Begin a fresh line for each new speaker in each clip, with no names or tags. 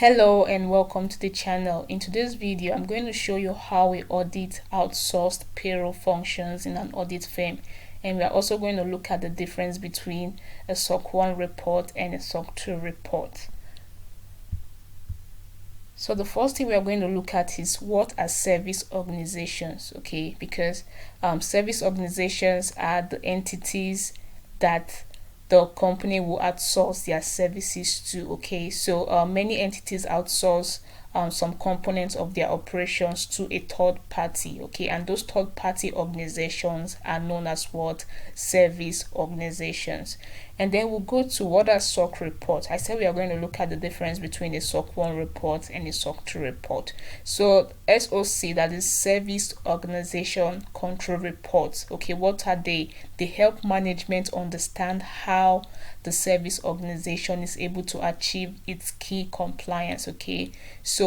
Hello and welcome to the channel. In today's video, I'm going to show you how we audit outsourced payroll functions in an audit firm, and we are also going to look at the difference between a SOC 1 report and a SOC 2 report. So the first thing we are going to look at is what are service organizations, okay? Because service organizations are the entities that the company will outsource their services to, okay? So many entities outsource some components of their operations to a third party, okay? And those third party organizations are known as what? Service organizations. And then we'll go to what are SOC reports. I said we are going to look at the difference between a SOC 1 report and a SOC 2 report. So SOC, that is Service Organization Control Reports. Okay, what are they? They help management understand how the service organization is able to achieve its key compliance. Okay, so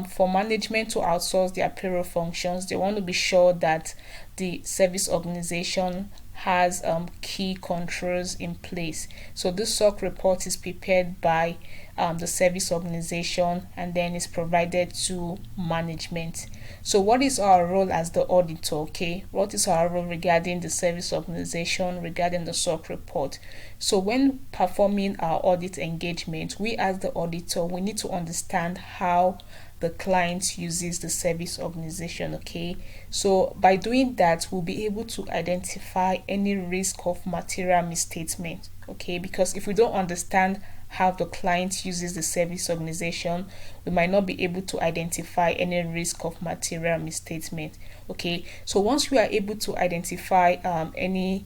for management to outsource their payroll functions, they want to be sure that the service organization has key controls in place. So this SOC report is prepared by the service organization and then is provided to management. So what is our role as the auditor? Okay, what is our role regarding the service organization, regarding the SOC report? So when performing our audit engagement, we as the auditor, we need to understand how the client uses the service organization. Okay, so by doing that, we'll be able to identify any risk of material misstatement. Okay, because if we don't understand how the client uses the service organization, we might not be able to identify any risk of material misstatement. Okay, so once we are able to identify any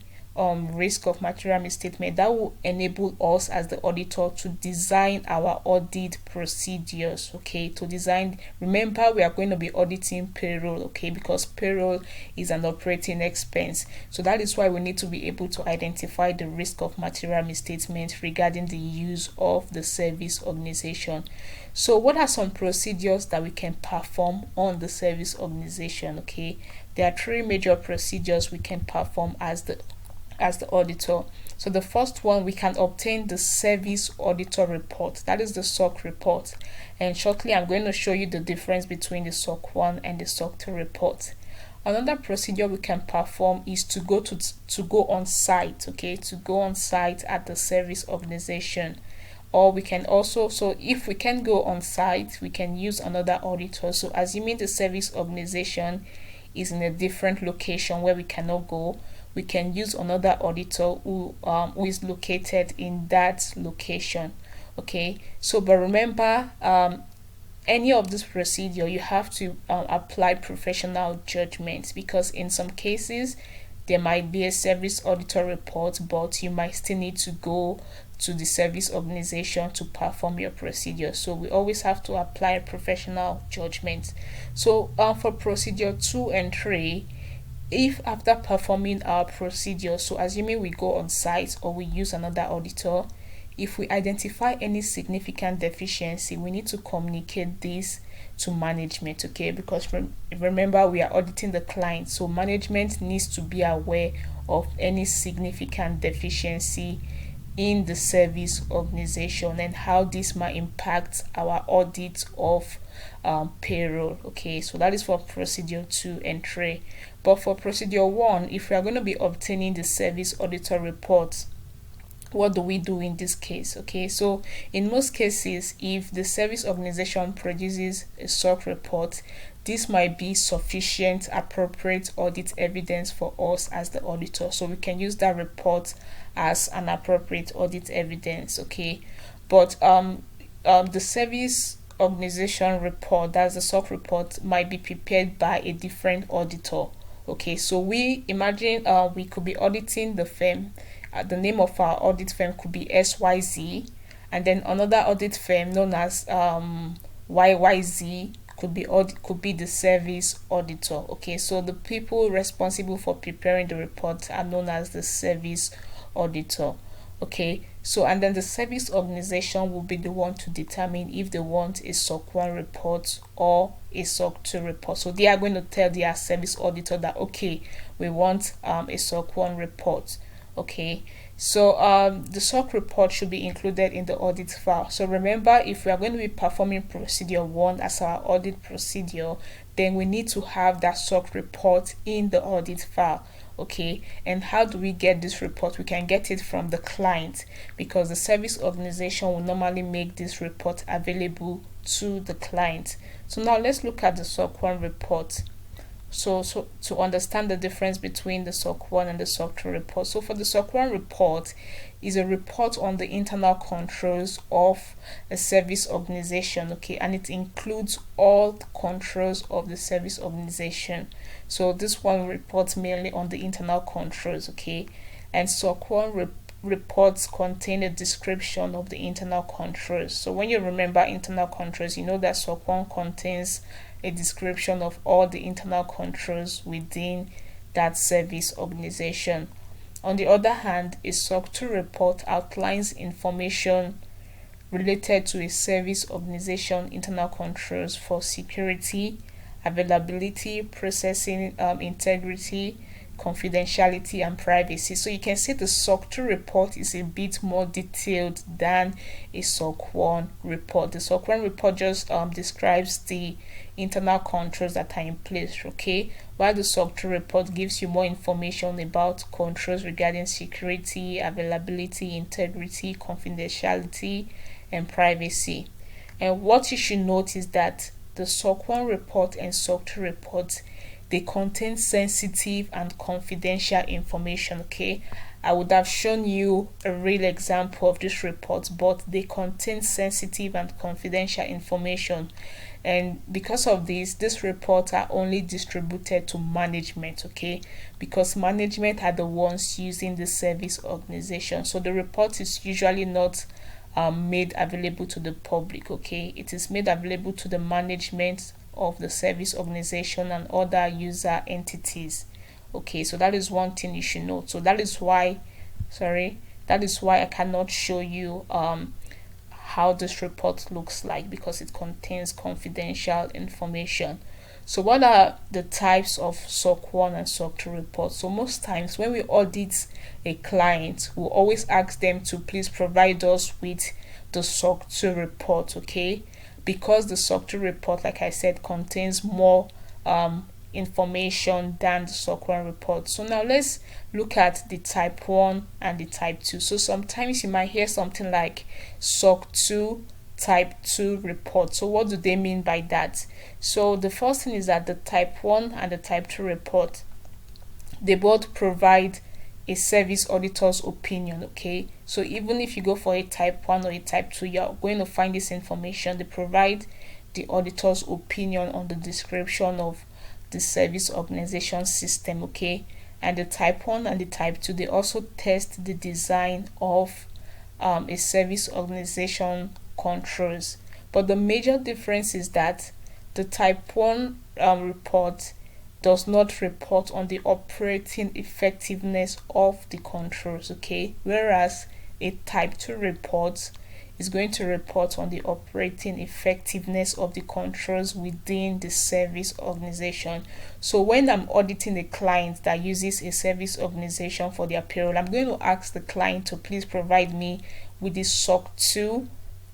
risk of material misstatement, that will enable us as the auditor to design our audit procedures. Okay, to design, remember we are going to be auditing payroll, okay, because payroll is an operating expense. So that is why we need to be able to identify the risk of material misstatement regarding the use of the service organization. So what are some procedures that we can perform on the service organization? Okay, there are three major procedures we can perform as the auditor. So the first one, we can obtain the service auditor report, that is the SOC report, and shortly I'm going to show you the difference between the SOC 1 and the SOC 2 report. Another procedure we can perform is to go on site, okay, to go on site at the service organization. Or we can also, so if we can go on site, we can use another auditor. So assuming the service organization is in a different location where we cannot go, we can use another auditor who is located in that location. Okay, so but remember, any of this procedure, you have to apply professional judgment, because in some cases there might be a service auditor report, but you might still need to go to the service organization to perform your procedure. So we always have to apply professional judgment. So for procedure 2 and 3, if after performing our procedure, so assuming we go on site or we use another auditor, if we identify any significant deficiency, we need to communicate this to management, okay? Because remember, we are auditing the client, so management needs to be aware of any significant deficiency in the service organization and how this might impact our audit of payroll. Okay, so that is for procedure 2 and 3. But for procedure 1, if we are going to be obtaining the service auditor report, what do we do in this case? Okay, so in most cases, if the service organization produces a SOC report, this might be sufficient, appropriate audit evidence for us as the auditor. So we can use that report as an appropriate audit evidence. Okay, but the service organization report, that's the SOC report, might be prepared by a different auditor. Okay, so we imagine we could be auditing the firm. The name of our audit firm could be SYZ, and then another audit firm known as YYZ could be the service auditor. Okay, so the people responsible for preparing the report are known as the service auditor. Okay, so and then the service organization will be the one to determine if they want a SOC 1 report or a SOC 2 report. So they are going to tell their service auditor that, okay, we want a SOC 1 report. Okay, So the SOC report should be included in the audit file. So remember, if we are going to be performing procedure 1 as our audit procedure, then we need to have that SOC report in the audit file. Okay, and how do we get this report? We can get it from the client, because the service organization will normally make this report available to the client. So now let's look at the SOC 1 report. So to understand the difference between the SOC 1 and the SOC 2 report. So for the SOC 1 report is a report on the internal controls of a service organization, okay, and it includes all the controls of the service organization. So this one reports mainly on the internal controls, okay, and SOC 1 reports contain a description of the internal controls. So when you remember internal controls, you know that SOC 1 contains a description of all the internal controls within that service organization. On the other hand, a SOC 2 report outlines information related to a service organization internal controls for security, availability, processing integrity, confidentiality, and privacy. So you can see the SOC 2 report is a bit more detailed than a SOC 1 report. The SOC 1 report just describes the internal controls that are in place, okay, while the SOC 2 report gives you more information about controls regarding security, availability, integrity, confidentiality, and privacy. And what you should note is that the SOC 1 report and SOC 2 report, they contain sensitive and confidential information, okay. I would have shown you a real example of this report, but they contain sensitive and confidential information, and because of this reports are only distributed to management, okay, because management are the ones using the service organization. So the report is usually not made available to the public, okay. It is made available to the management of the service organization and other user entities, okay. So that is one thing you should know. So that is why I cannot show you how this report looks like, because it contains confidential information. So what are the types of SOC 1 and SOC 2 reports? So most times when we audit a client, we'll always ask them to please provide us with the SOC 2 report, okay, because the SOC 2 report, like I said, contains more information than the SOC 1 report. So now let's look at the type 1 and the type 2. So sometimes you might hear something like SOC 2 type 2 report. So what do they mean by that? So the first thing is that the type 1 and the type 2 report, they both provide a service auditor's opinion, okay. So even if you go for a type 1 or a type 2, you're going to find this information. They provide the auditor's opinion on the description of the service organization system, okay. And the type 1 and the type 2, they also test the design of a service organization controls. But the major difference is that the type 1 report does not report on the operating effectiveness of the controls, okay, whereas a type 2 report is going to report on the operating effectiveness of the controls within the service organization. So when I'm auditing a client that uses a service organization for their payroll, I'm going to ask the client to please provide me with the SOC 2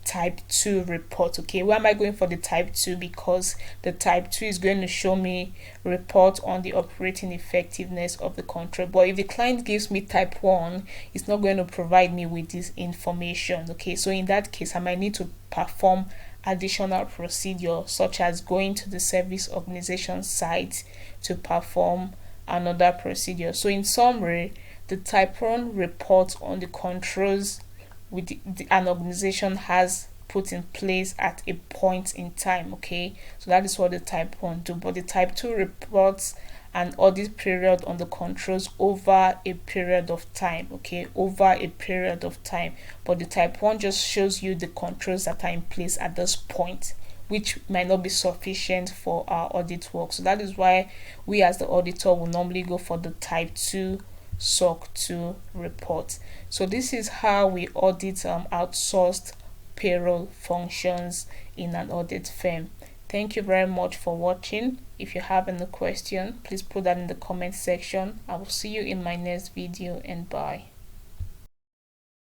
type 2 report, okay. Why am I going for the type 2? Because the type 2 is going to show me report on the operating effectiveness of the control. But if the client gives me type 1, it's not going to provide me with this information, okay. So in that case, I might need to perform additional procedure, such as going to the service organization site to perform another procedure. So in summary, the type 1 reports on the controls an organization has put in place at a point in time, okay. So that is what the type 1 do. But the type 2 reports an audit period on the controls over a period of time, okay, over a period of time. But the type 1 just shows you the controls that are in place at this point, which might not be sufficient for our audit work. So that is why we as the auditor will normally go for the type 2 SOC 2 report. So this is how we audit outsourced payroll functions in an audit firm. Thank you very much for watching. If you have any question, please put that in the comment section. I will see you in my next video, and bye.